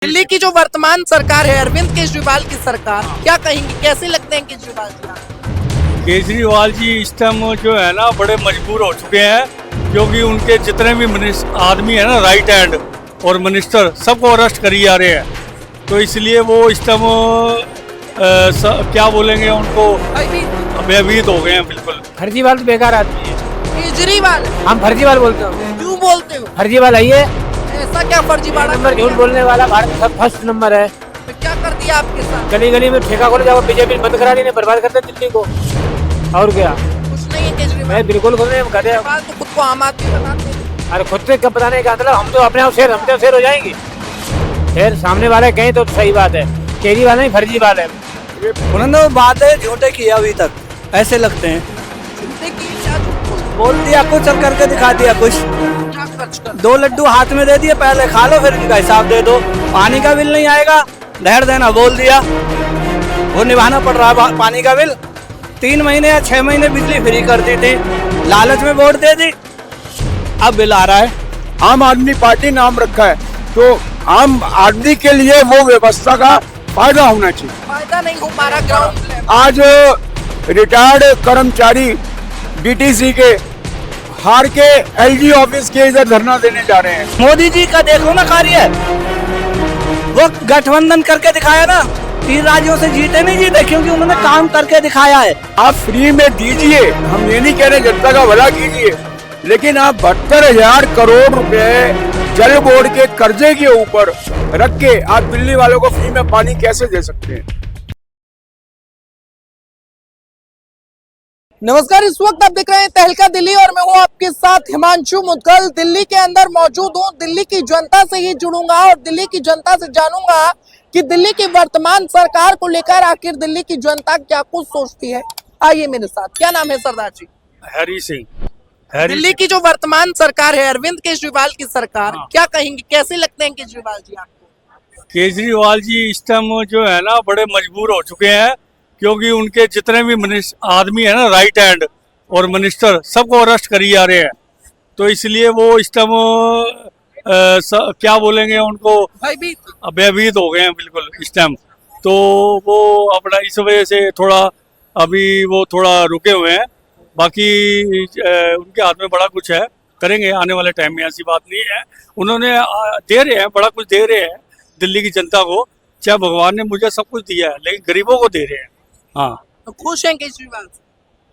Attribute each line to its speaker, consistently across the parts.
Speaker 1: दिल्ली की जो वर्तमान सरकार है अरविंद केजरीवाल की सरकार, क्या कहेंगे, कैसे लगते हैं केजरीवाल जी?
Speaker 2: केजरीवाल जी इस टाइम जो है ना बड़े मजबूर हो चुके हैं, क्योंकि उनके जितने भी आदमी है ना राइट हैंड और मिनिस्टर सबको अरेस्ट करी जा रहे हैं। तो इसलिए वो इस टाइम क्या बोलेंगे, उनको भयभीत हो गए हैं बिल्कुल।
Speaker 3: फर्जीवाल तो बेकार आदमी है।
Speaker 1: केजरीवाल
Speaker 3: हम फर्जीवाल बोलते हैं।
Speaker 1: क्यों बोलते हो?
Speaker 3: फर्जीवाल है ये,
Speaker 1: ऐसा क्या फर्जीवाड़ा
Speaker 3: नंबर झूठ बोलने वाला भारत का फर्स्ट नंबर है।
Speaker 1: तो क्या कर दिया आपके साथ?
Speaker 3: गली गली में ठेका खोले जाओ, बीजेपी बंद करा दी, बर्बाद करते दिल्ली को। और क्या,
Speaker 1: कुछ नहीं है केजरीवाल।
Speaker 3: मैं बिल्कुल खुद नहीं कहते।
Speaker 1: केजरीवाल तो खुद को आम आदमी बताते हैं।
Speaker 3: अरे खुद से कब बताने का मतलब, हम तो अपने आप शेर, हम तो शेर हो जाएंगे। शेर सामने वाले कहें तो सही बात है, केजरीवाल नहीं फर्जीवाल है।
Speaker 4: उन्होंने बातें झूठे किया अभी तक, ऐसे लगते हैं।
Speaker 1: देखिए क्या झूठ
Speaker 4: बोल दिया कुछ और करके दिखा दिया कुछ।
Speaker 1: क्या खर्च कर
Speaker 4: 2 लड्डू हाथ में दे दिए, पहले खा लो फिर इनका हिसाब दे दो। पानी का बिल नहीं आएगा, धैर्य देना बोल दिया, वो निभाना पड़ रहा है पानी का बिल। 3 महीने या 6 महीने बिजली फ्री कर दी थी, लालच में वोट दे दी, अब बिल आ रहा है।
Speaker 5: आम आदमी पार्टी नाम रखा है, तो आम आदमी के लिए वो व्यवस्था का फायदा होना चाहिए।
Speaker 1: फायदा नहीं हो पा रहा ग्राउंड लेवल।
Speaker 5: आज रिटायर्ड कर्मचारी डीटीसी के हार के एलजी ऑफिस के इधर धरना देने जा रहे हैं।
Speaker 4: मोदी जी का देख लो ना कार्य, वो गठबंधन करके दिखाया ना, 3 राज्यों से जीते नहीं जीते, क्योंकि उन्होंने काम करके दिखाया है।
Speaker 5: आप फ्री में दीजिए, हम ये नहीं कह रहे जनता का भला कीजिए, लेकिन आप 72,000 करोड़ रुपए जल बोर्ड के कर्जे के ऊपर रख के आप दिल्ली वालों को फ्री में पानी कैसे दे सकते हैं?
Speaker 1: नमस्कार, इस वक्त आप देख रहे हैं तहलका दिल्ली और मैं हूं आपके साथ हिमांशु मुद्गल। दिल्ली के अंदर मौजूद हूं, दिल्ली की जनता से ही जुड़ूंगा और दिल्ली की जनता से जानूंगा कि दिल्ली की वर्तमान सरकार को लेकर आखिर दिल्ली की जनता क्या कुछ सोचती है। आइए मेरे साथ। क्या नाम है सरदार जी?
Speaker 2: हरी सिंह।
Speaker 1: दिल्ली की जो वर्तमान सरकार है अरविंद केजरीवाल की सरकार, क्या कहेंगे, कैसे लगते हैं केजरीवाल जी आपको?
Speaker 2: केजरीवाल जी इस टाइम जो है ना बड़े मजबूर हो चुके हैं, क्योंकि उनके जितने भी आदमी है ना राइट हैंड और मिनिस्टर सबको अरेस्ट करी जा रहे हैं। तो इसलिए वो इस टाइम क्या बोलेंगे, उनको भयभीत हो गए हैं बिल्कुल इस टाइम। तो वो अपना इस वजह से थोड़ा अभी वो थोड़ा रुके हुए हैं। बाकी उनके हाथ में बड़ा कुछ है, करेंगे आने वाले टाइम में, ऐसी बात नहीं है। उन्होंने दे रहे हैं, बड़ा कुछ दे रहे हैं दिल्ली की जनता को। चाहे भगवान ने मुझे सब कुछ दिया है, लेकिन गरीबों को दे रहे हैं। हाँ,
Speaker 1: तो खुश हैं केजरीवाल से?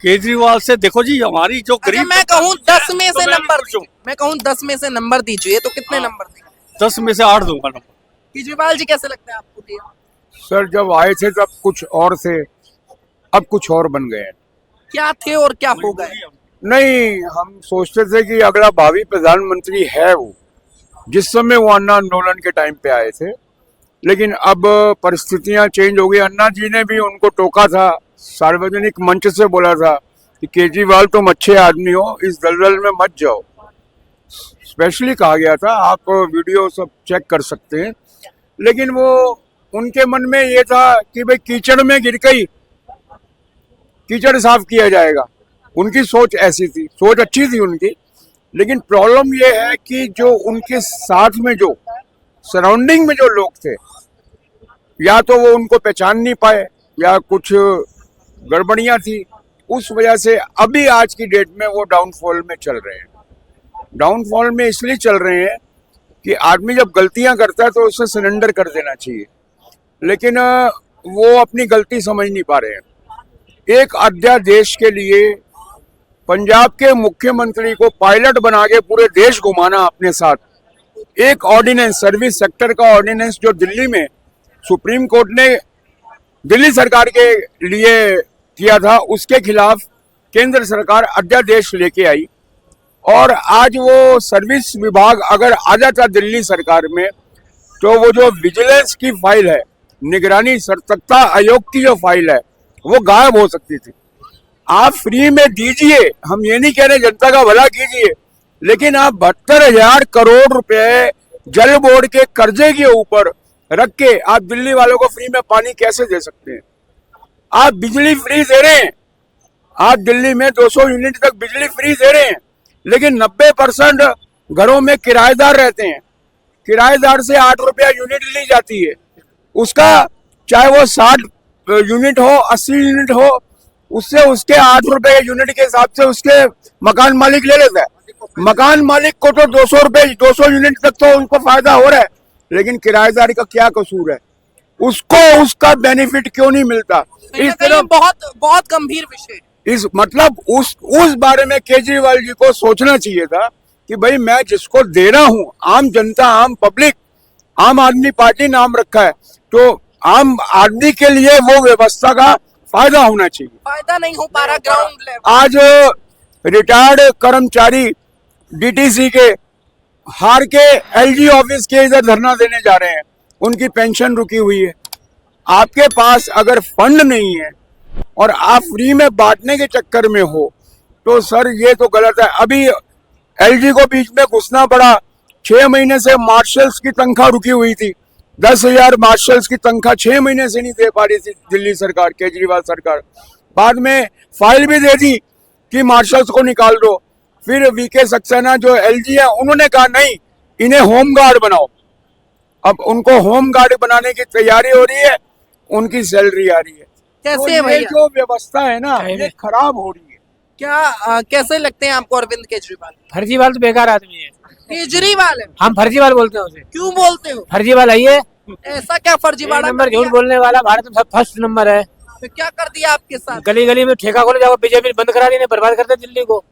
Speaker 2: केजरीवाल से देखो जी, हमारी जो
Speaker 1: अच्छा,
Speaker 2: गरीब,
Speaker 1: मैं कहूँ 10 में से
Speaker 2: तो मैं
Speaker 1: नंबर
Speaker 2: खुश हूँ।
Speaker 1: मैं कहूँ 10 में से नंबर दीजिए तो कितने नंबर देंगे?
Speaker 2: 10 में से 8 दूंगा नंबर।
Speaker 1: केजरीवाल जी कैसे लगते हैं आपको?
Speaker 5: सर, जब आए थे तब कुछ और थे, अब कुछ और बन गए हैं।
Speaker 1: क्या थे और क्या हो गए?
Speaker 5: नहीं, हम सोचते थे कि अगला भावी प्रधानमंत्री है वो, जिस समय वो अन्ना आंदोलन के टाइम पे आए थे, लेकिन अब परिस्थितियां चेंज हो गई। अन्ना जी ने भी उनको टोका था, सार्वजनिक मंच से बोला था कि केजरीवाल तुम अच्छे आदमी हो, इस दलदल में मत जाओ, स्पेशली कहा गया था। आप वीडियो सब चेक कर सकते हैं। लेकिन वो उनके मन में ये था कि भाई कीचड़ में गिर गई, कीचड़ साफ किया जाएगा। उनकी सोच ऐसी थी, सोच अच्छी थी उनकी, लेकिन प्रॉब्लम ये है कि जो उनके साथ में जो सराउंडिंग में जो लोग थे, या तो वो उनको पहचान नहीं पाए या कुछ गड़बड़ियां थी, उस वजह से अभी आज की डेट में वो डाउनफॉल में चल रहे हैं। डाउनफॉल में इसलिए चल रहे हैं कि आदमी जब गलतियां करता है तो उसे सरेंडर कर देना चाहिए, लेकिन वो अपनी गलती समझ नहीं पा रहे हैं। एक अध्यादेश के लिए पंजाब के मुख्यमंत्री को पायलट बना के पूरे देश घुमाना अपने साथ, एक ऑर्डिनेंस, सर्विस सेक्टर का ऑर्डिनेंस जो दिल्ली में सुप्रीम कोर्ट ने दिल्ली सरकार के लिए किया था, उसके खिलाफ केंद्र सरकार अध्यादेश लेके आई। और आज वो सर्विस विभाग अगर आ जाता दिल्ली सरकार में, तो वो जो विजिलेंस की फाइल है, निगरानी सतर्कता आयोग की जो फाइल है, वो गायब हो सकती थी। आप फ्री में दीजिए, हम ये नहीं कह रहे जनता का भला कीजिए, लेकिन आप 72,000 करोड़ रुपए जल बोर्ड के कर्जे के ऊपर रख के आप दिल्ली वालों को फ्री में पानी कैसे दे सकते हैं? आप बिजली फ्री दे रहे हैं, आप दिल्ली में 200 यूनिट तक बिजली फ्री दे रहे हैं, लेकिन 90% घरों में किराएदार रहते हैं। किराएदार से 8 रुपया यूनिट ली जाती है, उसका चाहे वो 60 यूनिट हो, 80 यूनिट हो, उससे उसके 8 रुपए यूनिट के हिसाब से उसके मकान मालिक ले लेता है। मकान मालिक को तो 200 रुपए 200 यूनिट तक तो उनको फायदा हो रहा है, लेकिन किराएदार का क्या कसूर है, उसको उसका बेनिफिट क्यों नहीं मिलता? इस तरह
Speaker 1: बहुत बहुत गंभीर विषय।
Speaker 5: इस मतलब उस बारे में केजरीवाल जी को सोचना चाहिए था कि भाई मैं जिसको दे रहा हूं, आम जनता, आम पब्लिक, आम आदमी पार्टी नाम रखा है, तो आम आदमी के लिए वो व्यवस्था का फायदा होना चाहिए।
Speaker 1: फायदा नहीं हो पा रहा ग्राउंड लेवल।
Speaker 5: आज रिटायर्ड कर्मचारी डीटीसी के हार के एलजी ऑफिस के इधर धरना देने जा रहे हैं, उनकी पेंशन रुकी हुई है। आपके पास अगर फंड नहीं है और आप फ्री में बांटने के चक्कर में हो तो सर ये तो गलत है। अभी एलजी को बीच में घुसना पड़ा, 6 महीने से मार्शल्स की तनख्वाह रुकी हुई थी, 10,000 मार्शल्स की तनख्वाह 6 महीने से नहीं दे पा रही थी दिल्ली सरकार, केजरीवाल सरकार। बाद में फाइल भी दे दी कि मार्शल्स को निकाल दो। फिर वीके सक्सेना जो एलजी है, उन्होंने कहा नहीं, इन्हें होम गार्ड बनाओ। अब उनको होम गार्ड बनाने की तैयारी हो रही है, उनकी सैलरी आ रही है।
Speaker 1: कैसे
Speaker 5: तो
Speaker 1: भैया?
Speaker 5: ये जो व्यवस्था है ना, ये खराब हो रही है।
Speaker 1: क्या कैसे लगते हैं आपको अरविंद केजरीवाल?
Speaker 3: फर्जीवाल तो बेकार आदमी है,
Speaker 1: केजरीवाल है,
Speaker 3: हम फर्जीवाल बोलते हैं उसे।
Speaker 1: क्यों बोलते हो?
Speaker 3: फर्जीवाल है ये,
Speaker 1: ऐसा क्या फर्जीवाड़ा
Speaker 3: नंबर
Speaker 1: कर दिया?
Speaker 3: झूठ बोलने वाला भारत में सब फर्स्ट नंबर है।
Speaker 1: तो क्या कर दिया आपके साथ?
Speaker 3: गली गली में ठेका खोले जाओ, बीजेपी बंद करा दी, बर्बाद करते दिल्ली को।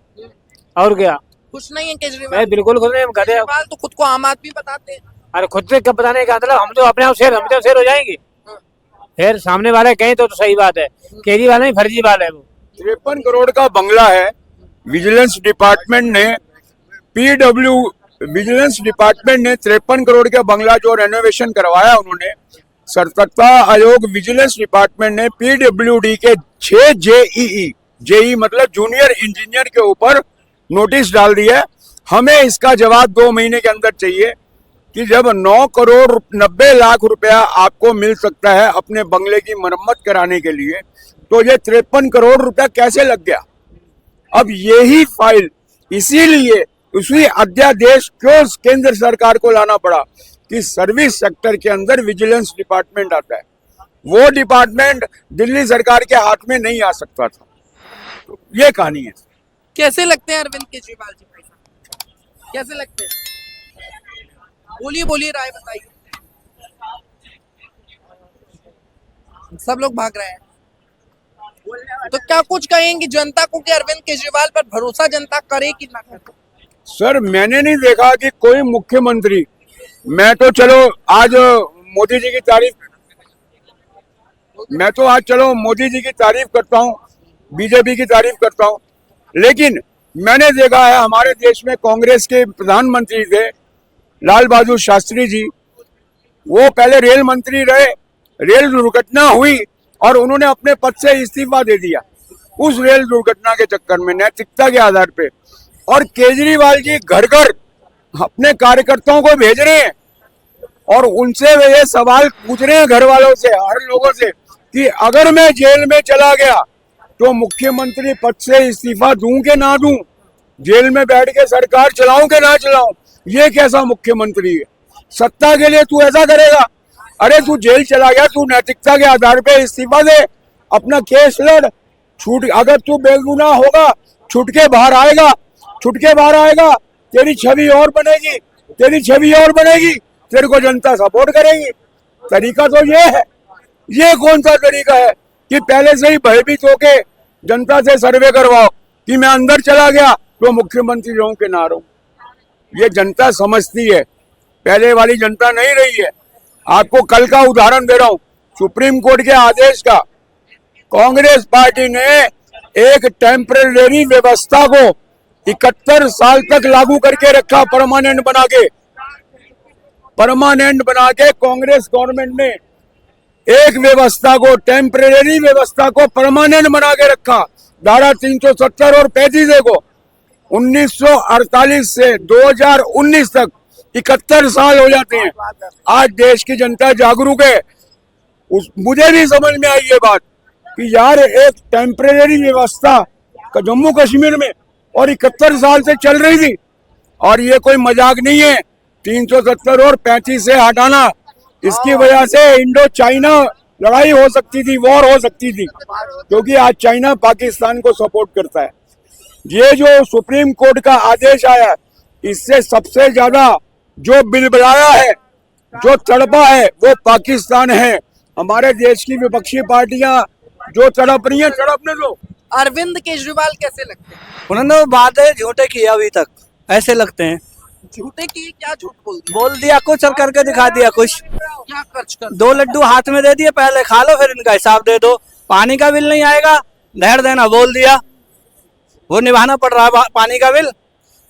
Speaker 3: और क्या,
Speaker 1: कुछ नहीं है केजरीवाल।
Speaker 3: मैं बिल्कुल खुद नहीं, गधे।
Speaker 1: केजरीवाल तो खुद को आम आदमी बताते हैं।
Speaker 3: अरे खुद से कब बताने का मतलब, हम तो अपने आप शेर, हम तो शेर हो जाएंगे। फिर सामने वाले कहें तो सही बात है, केजरीवाल नहीं फर्जीवाल है वो।
Speaker 5: 53 करोड़ का बंगला है। विजिलेंस डिपार्टमेंट ने विजिलेंस डिपार्टमेंट ने 53 करोड़ का बंगला जो रेनोवेशन करवाया, उन्होंने सतर्कता आयोग विजिलेंस डिपार्टमेंट ने पीडब्ल्यूडी के 6 जेई मतलब जूनियर इंजीनियर के ऊपर नोटिस डाल दिया है। हमें इसका जवाब 2 महीने के अंदर चाहिए कि जब 9 करोड़ 90 लाख रुपया आपको मिल सकता है अपने बंगले की मरम्मत कराने के लिए, तो ये 53 करोड़ रुपया कैसे लग गया? अब यही फाइल, इसीलिए उसी अध्यादेश क्यों केंद्र सरकार को लाना पड़ा कि सर्विस सेक्टर के अंदर विजिलेंस डिपार्टमेंट आता है। वो डिपार्टमेंट दिल्ली सरकार के हाथ में नहीं आ सकता था। तो ये कहानी है।
Speaker 1: कैसे लगते हैं अरविंद केजरीवाल जी भाई साहब? कैसे लगते हैं? बोलिए बोलिए, राय बताइए। सब लोग भाग रहे हैं, तो क्या कुछ कहेंगे जनता को कि अरविंद केजरीवाल पर भरोसा जनता करे कि ना करे?
Speaker 5: सर मैंने नहीं देखा कि कोई मुख्यमंत्री, मैं तो चलो आज मोदी जी की तारीफ, मैं तो आज चलो मोदी जी की तारीफ करता हूँ, बीजेपी की तारीफ करता हूँ, लेकिन मैंने देखा है हमारे देश में कांग्रेस के प्रधानमंत्री थे लाल बहादुर शास्त्री जी, वो पहले रेल मंत्री रहे, रेल दुर्घटना हुई और उन्होंने अपने पद से इस्तीफा दे दिया उस रेल दुर्घटना के चक्कर में, नैतिकता के आधार पे। और केजरीवाल जी घर घर अपने कार्यकर्ताओं को भेज रहे हैं और उनसे वे ये सवाल पूछ रहे हैं घर वालों से, हर लोगों से, कि अगर मैं जेल में चला गया तो मुख्यमंत्री पद से इस्तीफा दूं के ना दूं, जेल में बैठ के सरकार चलाऊं के ना चलाऊं, ये कैसा मुख्यमंत्री है? सत्ता के लिए तू ऐसा करेगा? अरे तू जेल चला गया, तू नैतिकता के आधार पे इस्तीफा दे, अपना केस लड़, छूट, अगर तू बेगुनाह होगा छूट के बाहर आएगा, छूट के बाहर आएगा, तेरी छवि और बनेगी, तेरी छवि और बनेगी, तेरे को जनता सपोर्ट करेगी। तरीका तो ये है। ये कौन सा तरीका है कि पहले से ही भयभीत होके जनता से सर्वे करवाओ कि मैं अंदर चला गया तो मुख्यमंत्री रहूं कि ना रहूं? ये जनता समझती है, पहले वाली जनता नहीं रही है। आपको कल का उदाहरण दे रहा हूं, सुप्रीम कोर्ट के आदेश का। कांग्रेस पार्टी ने एक टेम्परेरी व्यवस्था को 71 साल तक लागू करके रखा, परमानेंट बना के कांग्रेस गवर्नमेंट ने एक व्यवस्था को, टेम्परेरी व्यवस्था को परमानेंट बना के रखा। धारा 370 और 35 को 1948 से 2019 तक 71 साल हो जाते हैं। आज देश की जनता जागरूक है। मुझे भी समझ में आई ये बात कि यार एक टेम्परेरी व्यवस्था का जम्मू कश्मीर में और 71 साल से चल रही थी, और ये कोई मजाक नहीं है 370 और 35 से हटाना, इसकी वजह से इंडो चाइना लड़ाई हो सकती थी, वॉर हो सकती थी, क्योंकि आज चाइना पाकिस्तान को सपोर्ट करता है। ये जो सुप्रीम कोर्ट का आदेश आया, इससे सबसे ज्यादा जो बिलबिलाया है, जो तड़पा है, वो पाकिस्तान है। हमारे देश की विपक्षी पार्टियां जो तड़प रही हैं, तड़पने दो।
Speaker 1: अरविंद केजरीवाल कैसे लगते हैं?
Speaker 4: उन्होंने वो बातें झूठे किए अभी तक, ऐसे लगते हैं।
Speaker 1: झूठे की क्या झूठ बोल
Speaker 4: बोल दिया कुछ और करके दिखा दिया कुछ।
Speaker 1: क्या खर्च कर
Speaker 4: 2 लड्डू हाथ में दे दिए, पहले खा लो फिर इनका हिसाब दे दो। पानी का बिल नहीं आएगा, नहर देना बोल दिया, वो निभाना पड़ रहा है पानी का बिल।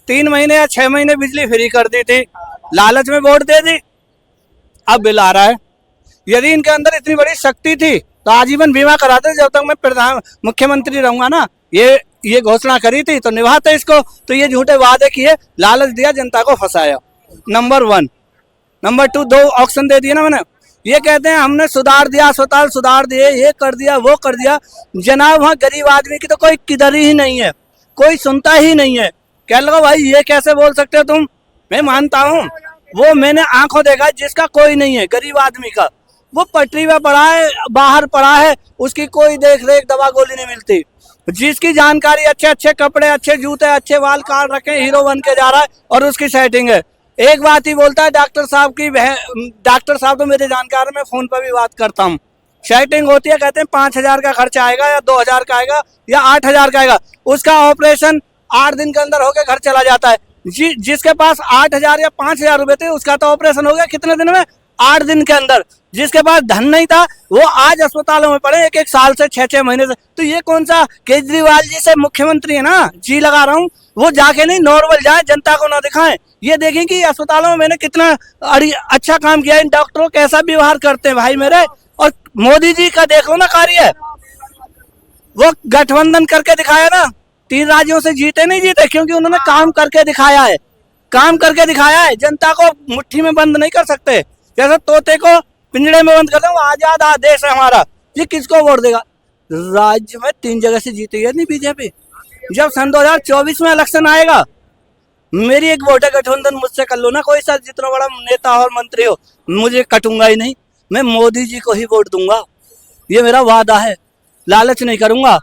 Speaker 4: 3 महीने या 6 महीने बिजली फ्री कर दी थी, लालच में वोट दे दी, अब बिल आ रहा है। यदि इनके अंदर इतनी बड़ी शक्ति थी तो आजीवन बीमा कराते, जब तक मैं मुख्यमंत्री रहूंगा ना, ये घोषणा करी थी तो निभाते इसको। तो ये झूठे वादे किए, लालच दिया, जनता को फंसाया, नंबर 1। नंबर 2, 2 ऑप्शन दे दिए ना मैंने। ये कहते हैं हमने सुधार दिया, अस्पताल सुधार दिए, ये कर दिया, वो कर दिया। जनाब वहाँ गरीब आदमी की तो कोई किधर ही नहीं है, कोई सुनता ही नहीं है। कह लो भाई ये कैसे बोल सकते हो तुम? मैं मानता हूँ, वो मैंने आंखों देखा जिसका कोई नहीं है, गरीब आदमी का। वो पटरी में पड़ा है, बाहर पड़ा है, उसकी कोई देख रेख, दवा गोली नहीं मिलती। जिसकी जानकारी, अच्छे अच्छे कपड़े, अच्छे जूते, अच्छे बाल काट रखे, हीरो बन के जा रहा है और उसकी सेटिंग है। एक बात ही बोलता है डॉक्टर साहब की, डॉक्टर साहब तो मेरे जानकार में फोन पर भी बात करता हूँ, सेटिंग होती है, कहते हैं 5,000 का खर्चा आएगा या 2,000 का आएगा या 8,000 का आएगा। उसका ऑपरेशन 8 दिन के अंदर होकर घर चला जाता है। जिसके पास 8,000 या 5,000 रुपए थे, उसका तो ऑपरेशन हो गया कितने दिन में? 8 दिन के अंदर। जिसके पास धन नहीं था, वो आज अस्पतालों में पड़े 1-1 साल से, 6-6 महीने से। तो ये कौन सा केजरीवाल जी से मुख्यमंत्री है ना, जी लगा रहा हूँ, वो जाके नहीं नॉर्मल जाए, जनता को ना दिखाएं। ये देखें कि अस्पतालों में मैंने कितना अच्छा काम किया, इन डॉक्टरों कैसा व्यवहार करते हैं भाई मेरे। और मोदी जी का देख लो ना कार्य, वो गठबंधन करके दिखाया ना, 3 राज्यों से जीते नहीं जीते, क्योंकि उन्होंने काम करके दिखाया है, काम करके दिखाया है। जनता को मुट्ठी में बंद नहीं कर सकते, जैसे तोते को पिंजड़े में बंद करते हैं। वो आजाद देश है हमारा, ये किसको वोट देगा? राज्य में 3 जगह से जीती है नहीं बीजेपी। जब सन 2024 में इलेक्शन आएगा, मेरी एक वोट है गठबंधन, मुझसे कर लो ना, कोई सा जितना बड़ा नेता और मंत्री हो, मुझे कटूंगा ही नहीं। मैं मोदी जी को ही वोट दूंगा, ये मेरा वादा है। लालच नहीं करूंगा,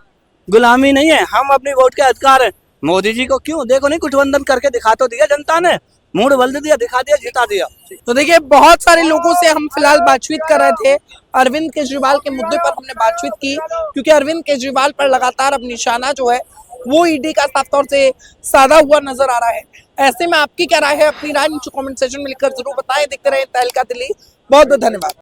Speaker 4: गुलामी नहीं है, हम अपनी वोट के अधिकार है। मोदी जी को क्यों? देखो नहीं, गठबंधन करके दिखा तो दिया जनता ने, मूड बदल दिया, दिखा दिया, जिता दिया।
Speaker 1: तो देखिए, बहुत सारे लोगों से हम फिलहाल बातचीत कर रहे थे। अरविंद केजरीवाल के मुद्दे पर हमने बातचीत की, क्योंकि अरविंद केजरीवाल पर लगातार अब निशाना जो है वो ईडी का साफ तौर से साधा हुआ नजर आ रहा है। ऐसे में आपकी क्या राय है? अपनी राय नीचे कमेंट सेक्शन में लिखकर जरूर बताएं। देखते रहे तहलका दिल्ली। बहुत बहुत धन्यवाद।